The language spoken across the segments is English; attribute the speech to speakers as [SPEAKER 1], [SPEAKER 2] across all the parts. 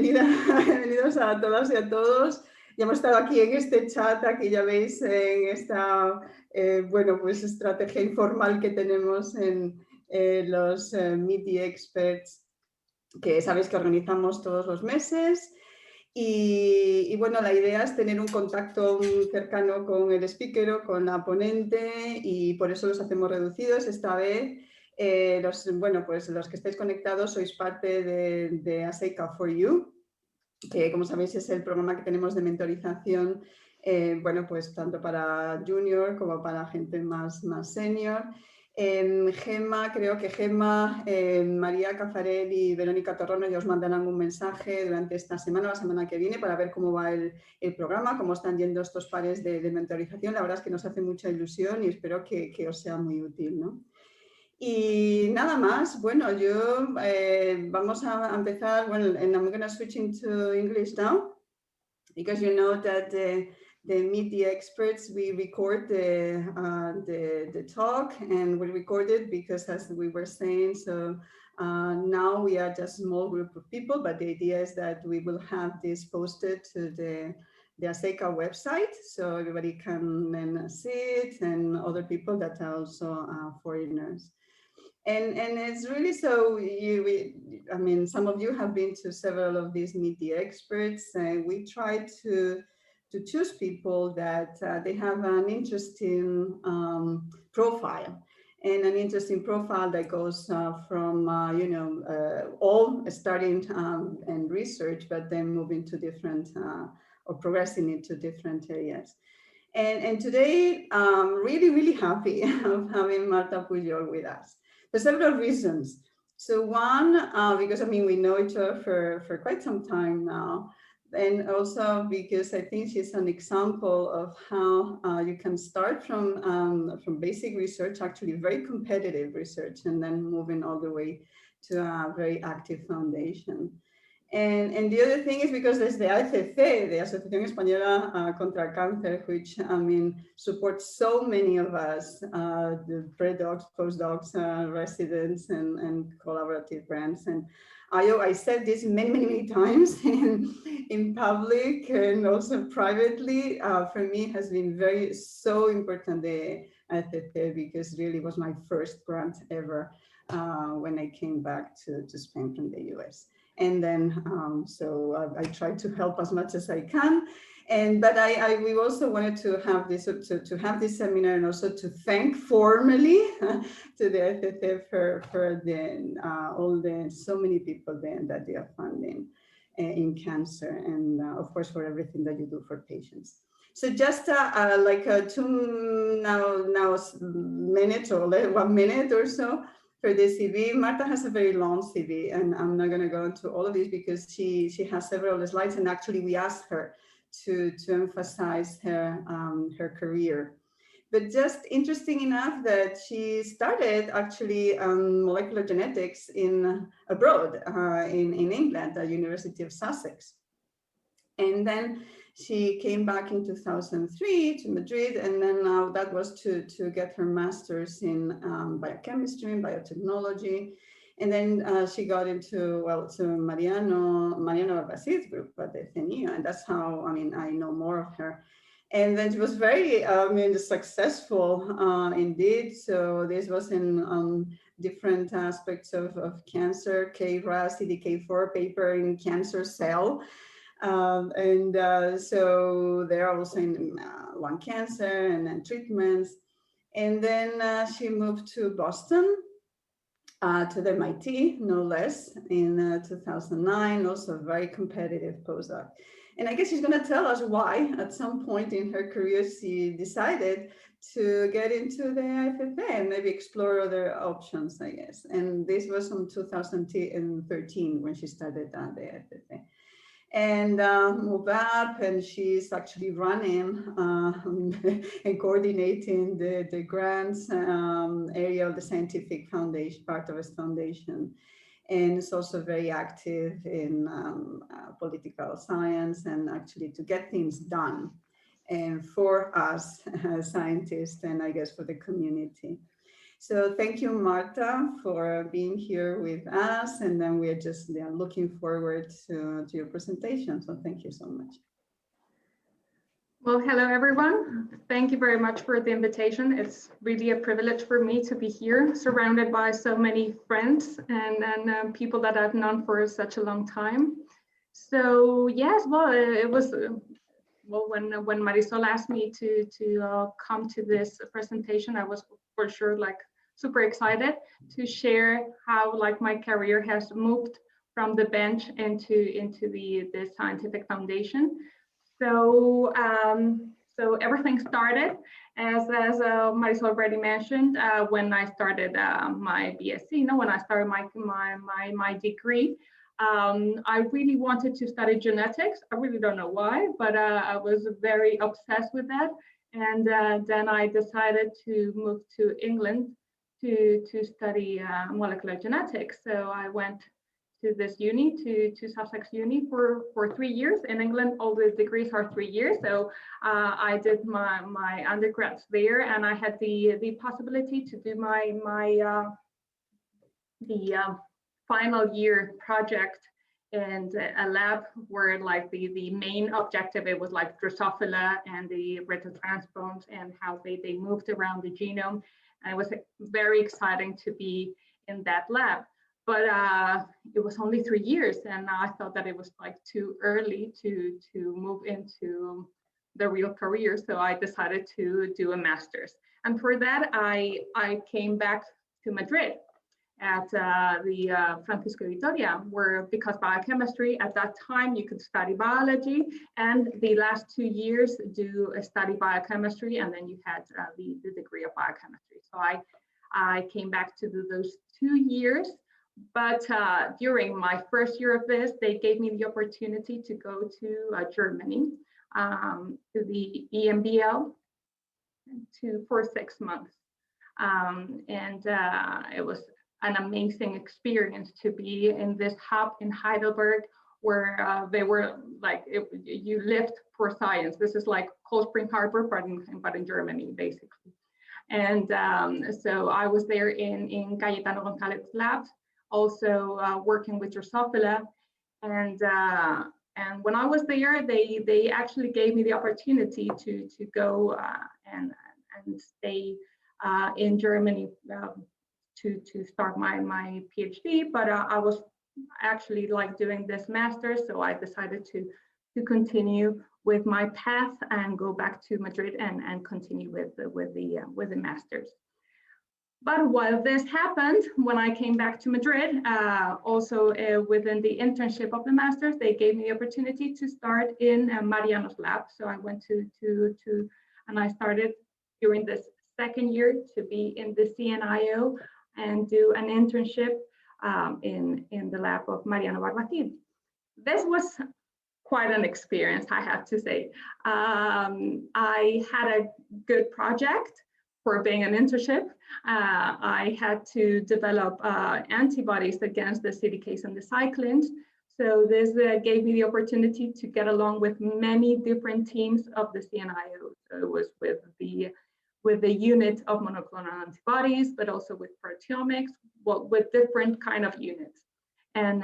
[SPEAKER 1] bienvenidos a todas y a todos. Ya hemos estado aquí en este chat, aquí ya veis en esta bueno, pues estrategia informal que tenemos en los Meet the Experts, que sabéis que organizamos todos los meses. Y bueno, la idea es tener un contacto cercano con el speaker o con la ponente, y por eso los hacemos reducidos esta vez. Bueno, pues los que estáis conectados sois parte de Aseica for You, que como sabéis es el programa que tenemos de mentorización, bueno, pues tanto para junior como para gente más senior. Gemma, creo que Gemma, María Cafarel y Verónica Torrono ya os mandarán un mensaje durante esta semana o la semana que viene para ver cómo va el programa, cómo están yendo estos pares de mentorización. La verdad es que nos hace mucha ilusión y espero que os sea muy útil, ¿no? Y nada más, bueno, yo vamos a empezar, well, and I'm going to switch into English now, because you know that the Meet the Experts, we record the talk, and we record it because, as we were saying, so now we are just a small group of people, but the idea is that we will have this posted to the Aseica website, so everybody can then see it, and other people that are also foreigners. And it's really so, I mean, some of you have been to several of these Meet the Experts, and we try to choose people that they have an interesting profile, and an interesting profile that goes from, you know, all starting and research, but then moving to different, or progressing into different areas. And today, I'm really, really happy of having Marta Puyol with us. For several reasons. So one, because I mean, we know each other for quite some time now, and also because I think she's an example of how you can start from basic research, actually very competitive research, and then moving all the way to a very active foundation. And the other thing is because there's the AECC, the Asociación Española Contra Cáncer, which, I mean, supports so many of us, the pre-docs, postdocs, residents, and collaborative grants. And I said this many, many, many times in public and also privately. For me, it has been so important, the AECC, because really was my first grant ever when I came back to Spain from the US. And then, so I try to help as much as I can. But we also wanted to have this, to have this seminar, and also to thank formally to the AECC for so many people then that they are funding in cancer, and of course for everything that you do for patients. So just like 2 minutes or 1 minute or so for the CV. Marta has a very long CV, and I'm not going to go into all of this because she has several slides, and actually we asked her to emphasize her career. But just interesting enough that she started actually molecular genetics abroad in England, at the University of Sussex. And then she came back in 2003 to Madrid, and then that was to get her master's in biochemistry and biotechnology. And then she got into, well, to Mariano Basid's group at the CNIO, and that's how, I mean, I know more of her. And then she was very, successful indeed. So this was in different aspects of cancer, KRAS, CDK4 paper in cancer cell. So they're also in lung cancer and then treatments. And then she moved to Boston, to the MIT, no less, in 2009, also a very competitive postdoc. And I guess she's going to tell us why, at some point in her career, she decided to get into the AECC and maybe explore other options, I guess. And this was in 2013 when she started the AECC. And moved up, and she's actually running and coordinating the grants area of the scientific foundation, part of its foundation. And it's also very active in political science, and actually to get things done and for us as scientists, and I guess for the community. So thank you, Marta, for being here with us. And then we're just looking forward to your presentation. So thank you so much.
[SPEAKER 2] Well, hello, everyone. Thank you very much for the invitation. It's really a privilege for me to be here, surrounded by so many friends and people that I've known for such a long time. So yes, well, it was well when Marisol asked me to come to this presentation, I was for sure like super excited to share how like my career has moved from the bench into the scientific foundation. So so everything started as Marisol already mentioned when I started my BSc. When I started my degree. I really wanted to study genetics. I really don't know why, but I was very obsessed with that. And then I decided to move to England to study molecular genetics. So I went to this uni, to Sussex Uni for 3 years. In England, all the degrees are 3 years. So I did my undergrads there, and I had the possibility to do the final year project in a lab where like the main objective, it was like Drosophila and the retrotranspones and how they moved around the genome. And it was very exciting to be in that lab. But it was only 3 years, and I thought that it was like too early to move into the real career. So I decided to do a master's. And for that, I came back to Madrid at the Francisco Vitoria, where because biochemistry at that time you could study biology, and the last 2 years study biochemistry, and then you had the degree of biochemistry. So I came back to do those 2 years. But during my first year of this, they gave me the opportunity to go to Germany, to the EMBL, for 6 months. And it was an amazing experience to be in this hub in Heidelberg, where they were like, you lived for science. This is like Cold Spring Harbor, but in Germany, basically. And so I was there in Cayetano González's labs, also working with Drosophila. And when I was there, they actually gave me the opportunity to go and stay in Germany to start my PhD. But I was actually like doing this master, so I decided to continue with my path and go back to Madrid and continue with the masters. But while this happened, when I came back to Madrid, also within the internship of the masters, they gave me the opportunity to start in Mariano's lab. So I went and I started during this second year to be in the CNIO and do an internship in the lab of Mariano Barbacid. This was quite an experience, I have to say. I had a good project for being an internship. I had to develop antibodies against the CDKs and the cyclins. So this gave me the opportunity to get along with many different teams of the CNIO. So it was with the unit of monoclonal antibodies, but also with proteomics, with different kind of units. And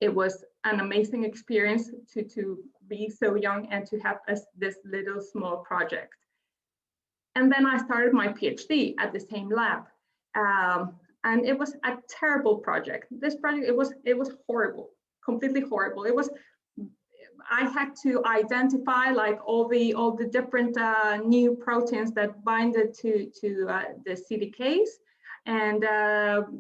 [SPEAKER 2] it was an amazing experience to be so young and to have this little small project. And then I started my PhD at the same lab. And it was a terrible project. This project, it was horrible, completely horrible. I had to identify like all the different new proteins that binded to the CDKs, and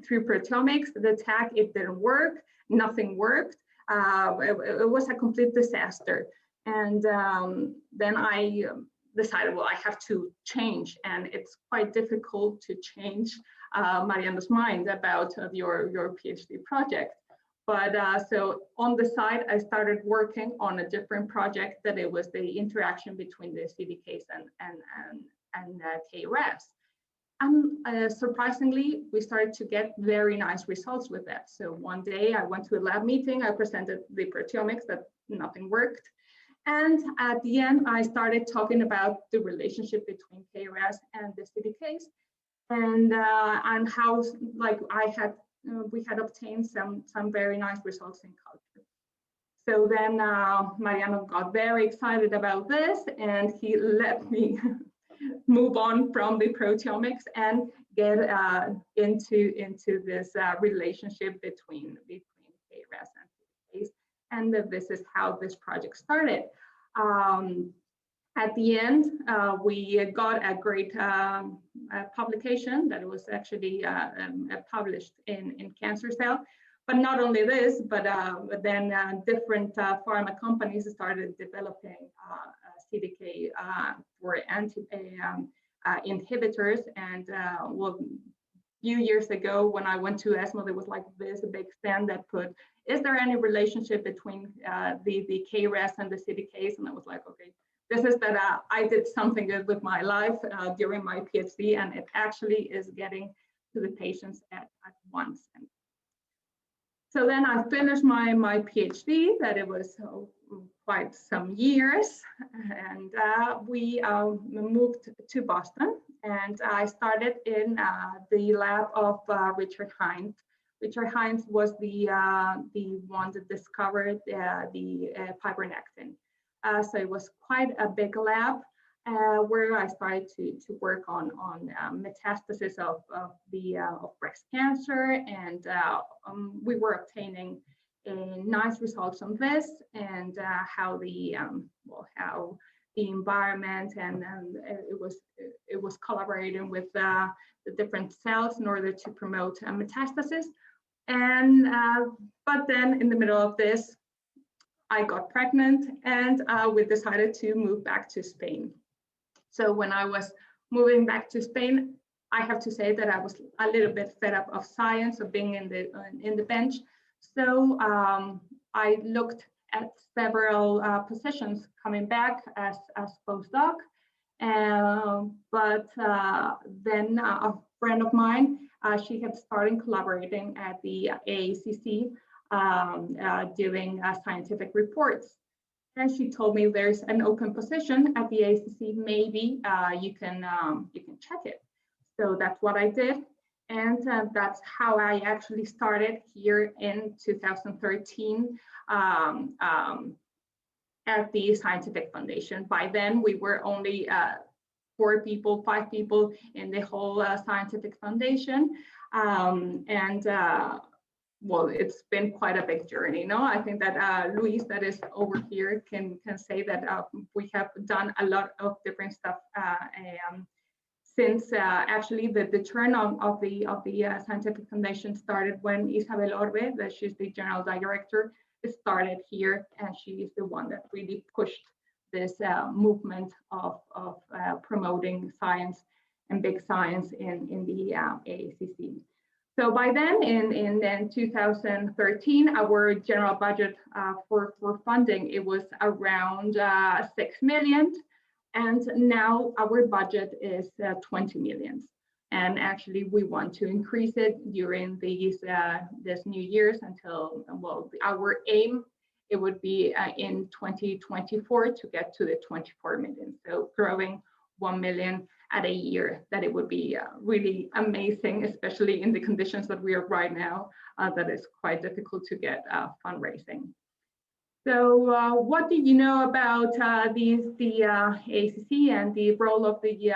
[SPEAKER 2] through proteomics, the tag, it didn't work, nothing worked. It was a complete disaster. And then I decided, well, I have to change, and it's quite difficult to change Mariano's mind about your PhD project. But so on the side, I started working on a different project that it was the interaction between the CDKs and KRAS. And surprisingly, we started to get very nice results with that. So one day I went to a lab meeting, I presented the proteomics that nothing worked. And at the end, I started talking about the relationship between KRAS and the CDKs. and how like we had obtained some very nice results in culture. So then Mariano got very excited about this, and he let me move on from the proteomics and get into this relationship between KRAS and CDKs, and this is how this project started. At the end, we got a great publication that was actually published in Cancer Cell. But not only this, but then different pharma companies started developing CDK for inhibitors. And well, a few years ago, when I went to ESMO, there was like this big stand that put, is there any relationship between the KRAS and the CDKs? And I was like, okay, this is that I did something good with my life during my PhD, and it actually is getting to the patients at once. And so then I finished my PhD, that it was quite some years, and we moved to Boston, and I started in the lab of Richard Hines. Richard Hines was the one that discovered the fibronectin. So it was quite a big lab where I started to work on metastasis of breast cancer, and we were obtaining nice results on this, and how the environment and it was collaborating with the different cells in order to promote metastasis. And but then in the middle of this, I got pregnant, and we decided to move back to Spain. So when I was moving back to Spain, I have to say that I was a little bit fed up of science, of being in the bench. So I looked at several positions coming back as postdoc. But then a friend of mine, she had started collaborating at the AECC, doing scientific reports. And she told me there's an open position at the AECC, maybe you can check it. So that's what I did. And that's how I actually started here in 2013 at the Scientific Foundation. By then, we were only 5 people in the whole Scientific Foundation. Well, it's been quite a big journey. No, I think that Luis, that is over here, can say that we have done a lot of different stuff since actually the turn of the Scientific Foundation started when Isabel Orbe, that she's the general director, started here, and she is the one that really pushed this movement of promoting science and big science in the AECC. So by then, in 2013, our general budget for funding, it was around 6 million. And now our budget is 20 million. And actually, we want to increase it during this new year's until, well, our aim, it would be in 2024 to get to the 24 million. So growing 1 million at a year, that it would be really amazing, especially in the conditions that we are right now, that is quite difficult to get fundraising. So what do you know about the AECC and the role of the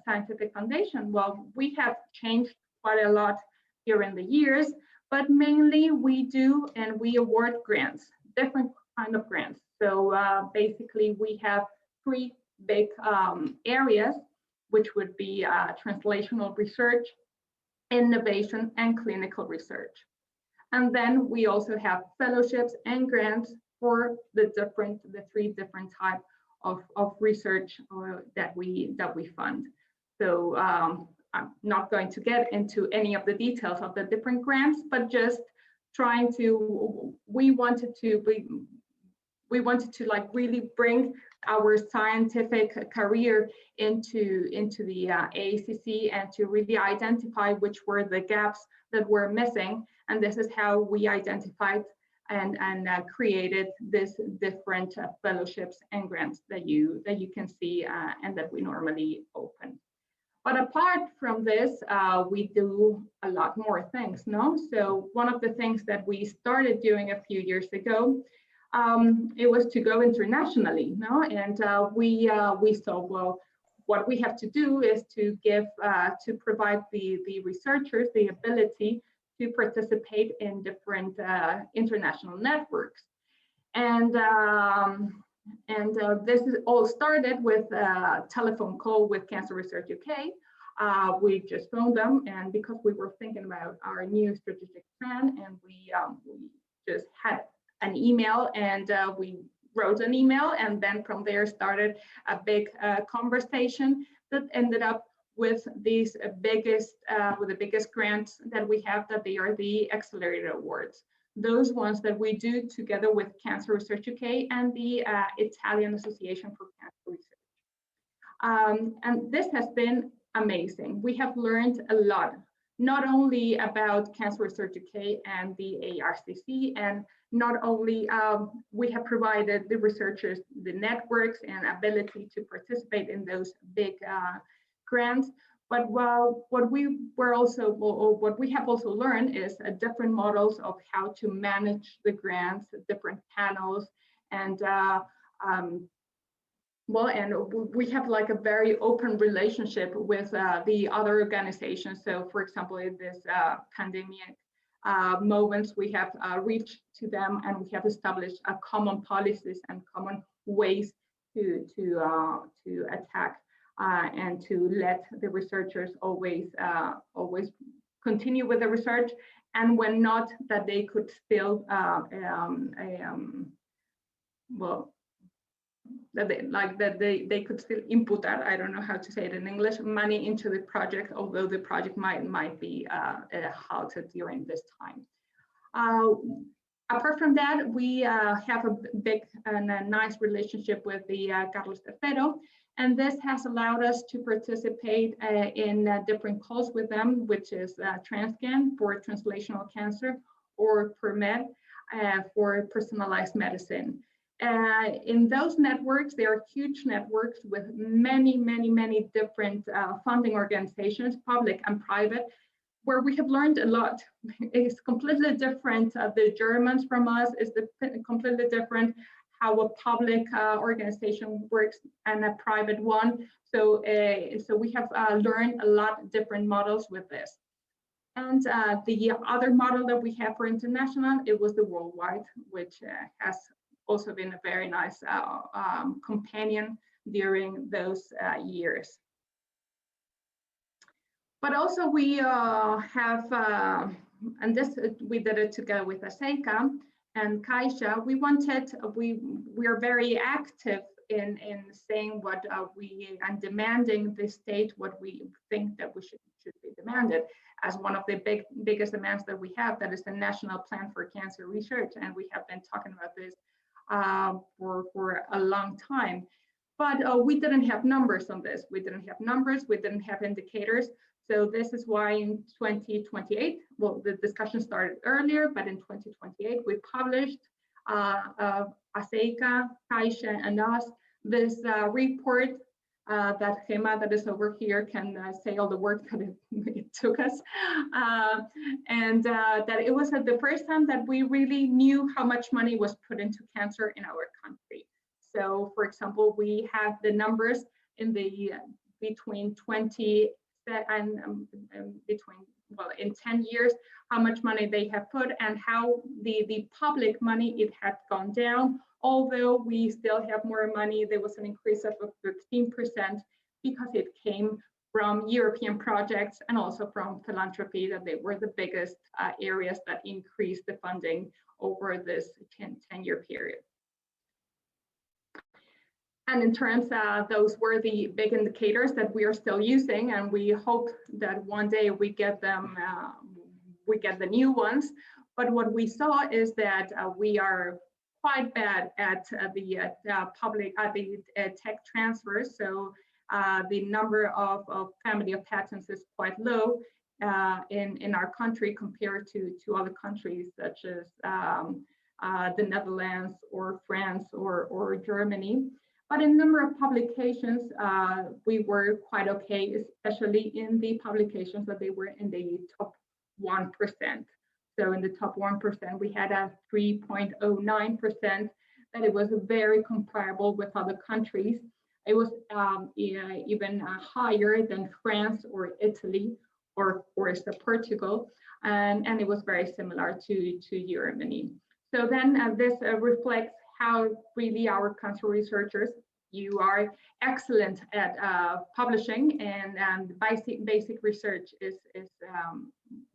[SPEAKER 2] Scientific Foundation? Well, we have changed quite a lot during the years, but mainly we do and we award grants, different kind of grants. So basically we have 3 big areas, which would be translational research, innovation, and clinical research. And then we also have fellowships and grants for the 3 different types of research that we fund. So I'm not going to get into any of the details of the different grants, but just trying to, we wanted to like really bring our scientific career into the AECC and to really identify which were the gaps that were missing. And this is how we identified and created this different fellowships and grants that you can see and that we normally open. But apart from this, we do a lot more things, no? So one of the things that we started doing a few years ago, it was to go internationally, no? And we saw, well, what we have to do is to provide the researchers the ability to participate in different international networks. And this is all started with a telephone call with Cancer Research UK. We just phoned them, and because we were thinking about our new strategic plan, and we just had an email, and we wrote an email, and then from there started a big conversation that ended up with these with the biggest grants that we have, that they are the Accelerator Awards. Those ones that we do together with Cancer Research UK and the Italian Association for Cancer Research. And this has been amazing. We have learned a lot, not only about Cancer Research UK and the ARCC, and not only we have provided the researchers the networks and ability to participate in those big grants, but what we have also learned is different models of how to manage the grants, different panels, and we have like a very open relationship with the other organizations. So for example, in this pandemic moments, we have reached to them, and we have established a common policies and common ways to attack and to let the researchers always continue with the research, and when not, that they could still they could still input that, I don't know how to say it in English, money into the project, although the project might be halted during this time. Apart from that, we have a big and a nice relationship with the Carlos III, and this has allowed us to participate in different calls with them, which is Transcan for translational cancer, or PERMED for personalized medicine. In those networks, there are huge networks with many different funding organizations, public and private, where we have learned a lot. It's completely different. The Germans from us is completely different how a public organization works and a private one. So we have learned a lot of different models with this. And the other model that we have for international, it was the worldwide, which has also been a very nice companion during those years. But also we have, and this we did it together with Aseica and Caixa. We are very active in saying what and demanding the state what we think that we should be demanded. As one of the biggest demands that we have, that is the National Plan for Cancer Research, and we have been talking about this for a long time. But we didn't have numbers on this. We didn't have numbers, we didn't have indicators. So this is why in 2028, well, the discussion started earlier, but in 2028, we published Aseica, Caixa, and us, this report that Gemma, that is over here, can say all the work that it took us. And that it was the first time that we really knew how much money was put into cancer in our country. So for example, we have the numbers in the between 20 and in 10 years, how much money they have put and how the public money, it had gone down. Although we still have more money, there was an increase of 15% because it came from European projects and also from philanthropy, that they were the biggest areas that increased the funding over this 10-year period. And in terms of those were the big indicators that we are still using, and we hope that one day we get them, we get the new ones. But what we saw is that we are quite bad at the tech transfers. So the number of family of patents is quite low in our country compared to other countries such as the Netherlands or France or Germany. But in number of publications, we were quite okay, especially in the publications that they were in the top 1%. So in the top 1%, we had a 3.09%, that it was very comparable with other countries. It was even higher than France or Italy, or of course Portugal, and it was very similar to Germany. So then this reflects how really our cancer researchers, you are excellent at publishing, and basic research is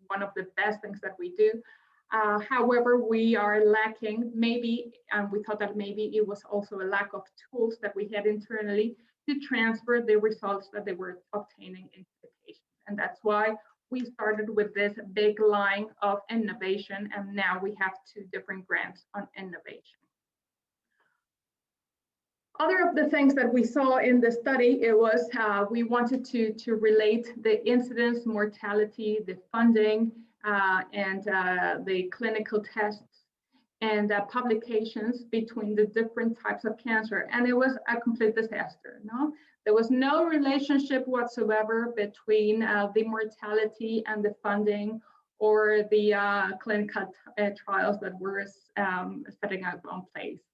[SPEAKER 2] one of the best things that we do. However, we are lacking maybe, and we thought that maybe it was also a lack of tools that we had internally to transfer the results that they were obtaining into the patients. And that's why we started with this big line of innovation, and now we have 2 different grants on innovation. Other of the things that we saw in the study, it was we wanted to relate the incidence, mortality, the funding, and the clinical tests and publications between the different types of cancer. And it was a complete disaster. No, there was no relationship whatsoever between the mortality and the funding, or the clinical trials that were setting up on place.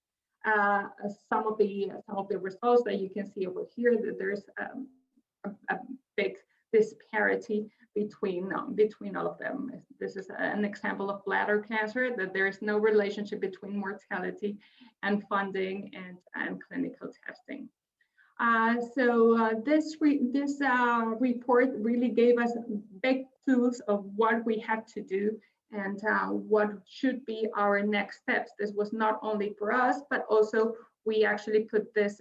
[SPEAKER 2] Some of the results that you can see over here, that there's a big disparity between all of them. This is an example of bladder cancer, that there is no relationship between mortality and funding and clinical testing. So this report really gave us big clues of what we had to do and what should be our next steps. This was not only for us, but also we actually put this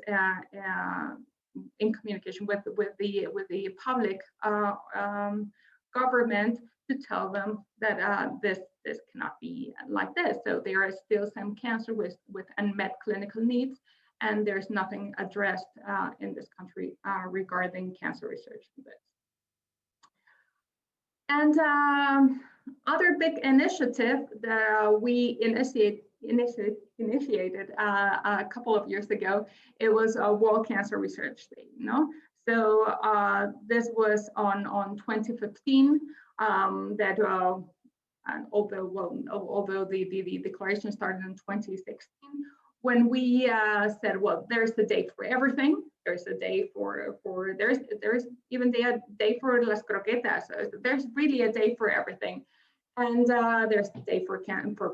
[SPEAKER 2] in communication with the public government, to tell them that this cannot be like this. So there are still some cancer with unmet clinical needs, and there's nothing addressed in this country regarding cancer research. And other big initiative that we initiated a couple of years ago, it was a World Cancer Research Day. So this was on 2015. That although the declaration started in 2016, when we said, well, there's a day for everything. There's a day there's even a day for las croquetas. So there's really a day for everything. And there's a day for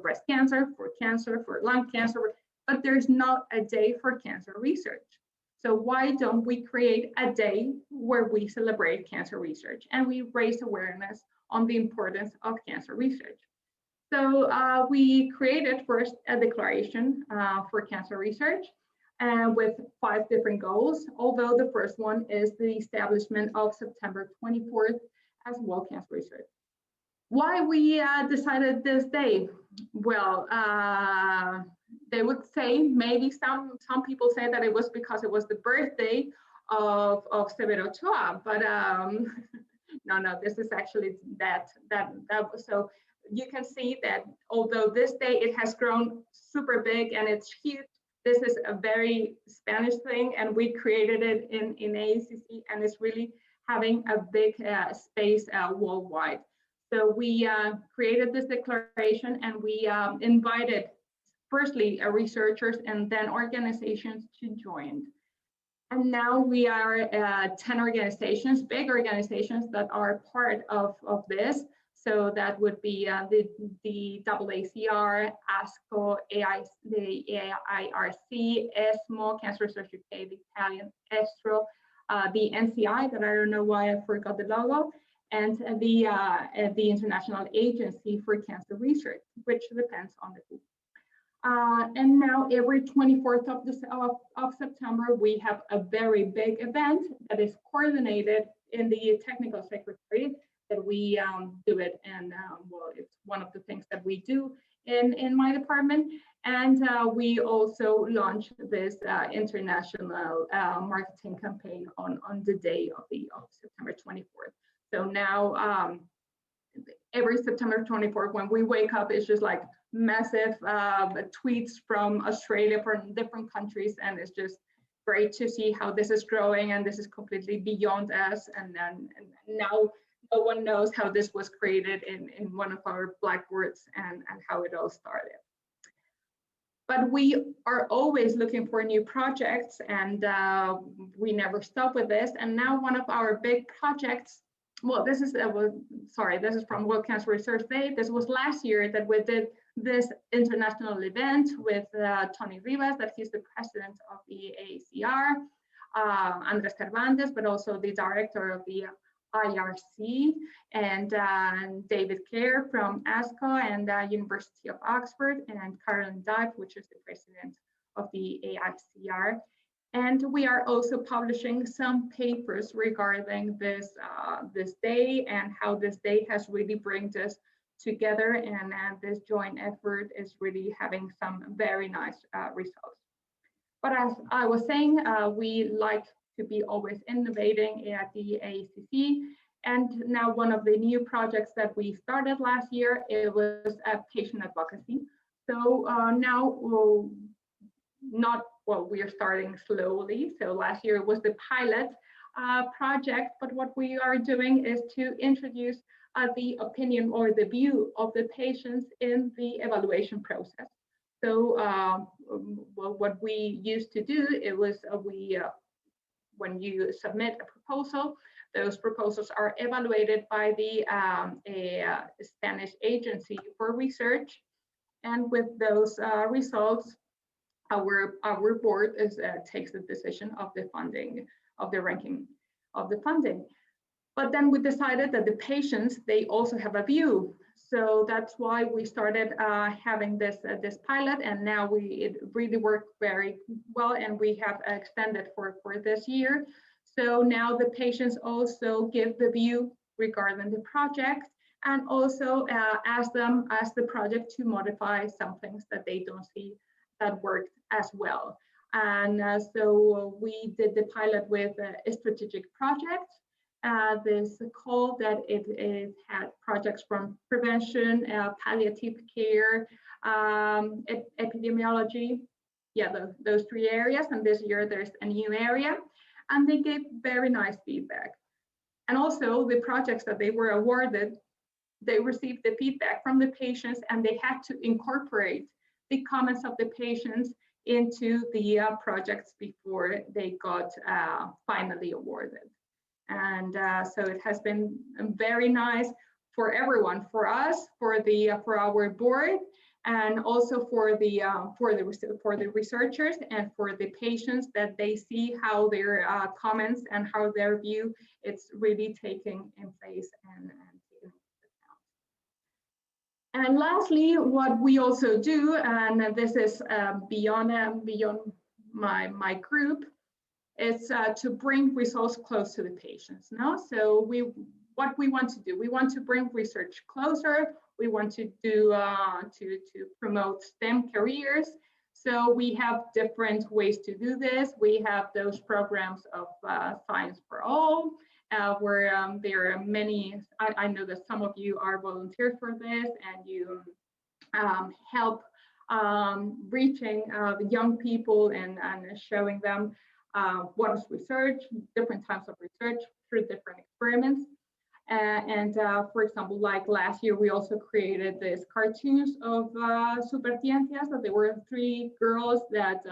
[SPEAKER 2] breast cancer, for lung cancer, but there's not a day for cancer research. So why don't we create a day where we celebrate cancer research and we raise awareness on the importance of cancer research? So we created first a declaration for cancer research, with 5 different goals, although the first one is the establishment of September 24th as World Cancer Research. Why we decided this day? Well, they would say, maybe some people say that it was because it was the birthday of Severo Ochoa, but no, this is actually that so you can see that although this day it has grown super big and it's huge, this is a very Spanish thing, and we created it in AECC, and it's really having a big space worldwide. So we created this declaration, and we invited firstly researchers and then organizations to join. And now we are 10 organizations, big organizations that are part of this. So that would be the AACR, ASCO, the AIRC, ESMO, Cancer Research UK, the Italian ESTRO, the NCI, that I don't know why I forgot the logo, and the International Agency for Cancer Research, which depends on the group. And now every 24th of September, we have a very big event that is coordinated in the technical secretariat, that we do it. And well, it's one of the things that we do in my department. And we also launched this international marketing campaign on the day of September 24th. So now every September 24th, when we wake up, it's just like massive tweets from Australia, from different countries, and it's just great to see how this is growing, and this is completely beyond us. And now no one knows how this was created in one of our blackboards and how it all started. But we are always looking for new projects, and we never stop with this. And now one of our big projects, well, this is this is from World Cancer Research Day. This was last year that we did this international event with Tony Rivas, that he's the president of the AACR, Andres Cervantes, but also the director of the IRC, and David Kerr from ASCO and University of Oxford, and Caroline Dive, which is the president of the AICR. And we are also publishing some papers regarding this this day and how this day has really brought us together, and this joint effort is really having some very nice results. But as I was saying, we like to be always innovating at the AECC. And now one of the new projects that we started last year, it was patient advocacy. So now we are starting slowly. So last year was the pilot project, but what we are doing is to introduce the opinion or the view of the patients in the evaluation process. So what we used to do, it was when you submit a proposal, those proposals are evaluated by the Spanish Agency for Research, and with those results, our board takes the decision of the funding, of the ranking of the funding. But then we decided that the patients, they also have a view. So that's why we started having this pilot, and now it really worked very well, and we have extended for this year. So now the patients also give the view regarding the project, and also ask the project to modify some things that they don't see that worked as well. And so we did the pilot with a strategic project. This call that it had projects from prevention, palliative care, epidemiology, those three areas. And this year there's a new area, and they gave very nice feedback. And also the projects that they were awarded, they received the feedback from the patients, and they had to incorporate the comments of the patients into the projects before they got finally awarded. And so it has been very nice for everyone, for us, for our board, and also for the researchers and for the patients, that they see how their comments and how their view, it's really taking in place and taking into account. And lastly, what we also do, and this is beyond my group, is to bring results close to the patients. No? So what we want to do, we want to bring research closer. We want to do to promote STEM careers. So we have different ways to do this. We have those programs of Science for All, where there are many. I know that some of you are volunteers for this, and you help reaching the young people and showing them what is research, different types of research through different experiments. For example, like last year, we also created these cartoons of Superciencias. So there were 3 girls that,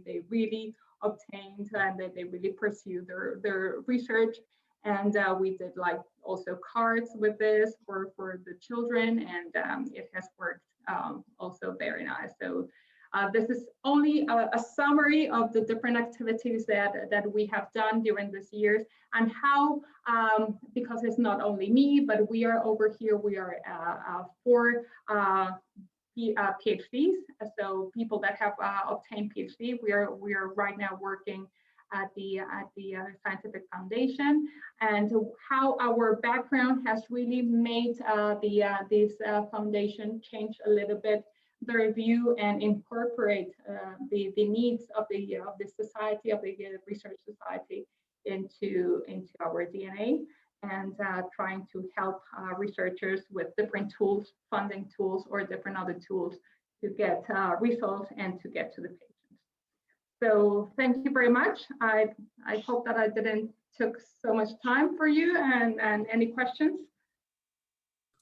[SPEAKER 2] they really obtained and they really pursued their research. And we did like also cards with this for the children, and it has worked also very nice. So this is only a summary of the different activities that we have done during these years, and how, because it's not only me, but we are over here, we are 4 PhDs, so people that have obtained PhD. We are right now working at the Scientific Foundation, and how our background has really made this foundation change a little bit their view and incorporate the needs of the society, of the research society into our DNA, and trying to help researchers with different tools, funding tools, or different other tools to get results and to get to the patients. So thank you very much. I hope that I didn't took so much time for you, and any questions,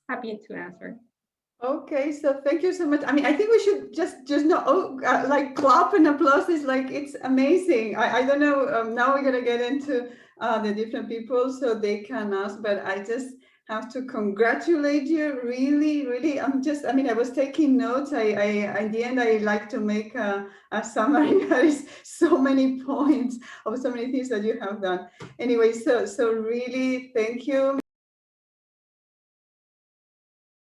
[SPEAKER 2] happy to answer.
[SPEAKER 1] Okay, so thank you so much. I mean, I think we should just know, like clap and applause is like, it's amazing. I don't know, now we're gonna get into the different people so they can ask, but I just have to congratulate you, really, really. I was taking notes. In the end, I like to make a summary. There is so many points of so many things that you have done. Anyway, so really, thank you.